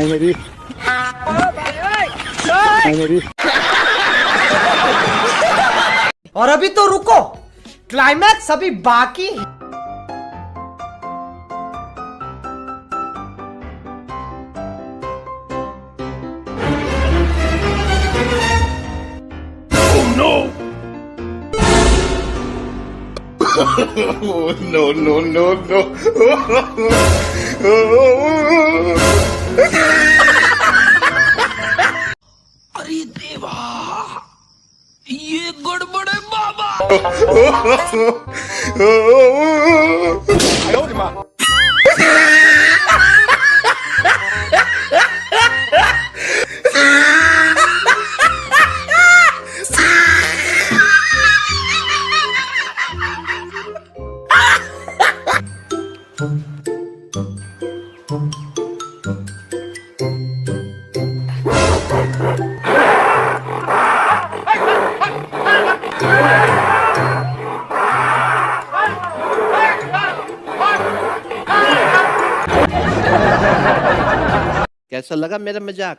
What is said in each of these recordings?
मेरी मेरी। और अभी तो रुको, क्लाइमैक्स अभी बाकी है। No, no, no, no. अरे देवा, ये गड़बड़ है बाबा। कैसा लगा मेरा मजाक?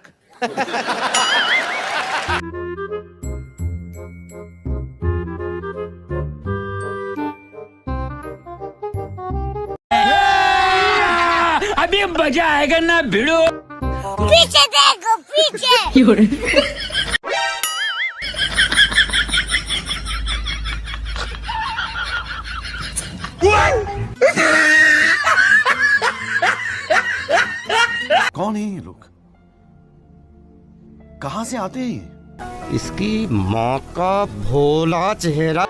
अभी मजा आएगा ना भिड़ो। पीछे देखो, पीछे। कौन है ये लोग? कहां से आते हैं ये? इसकी माँ का भोला चेहरा।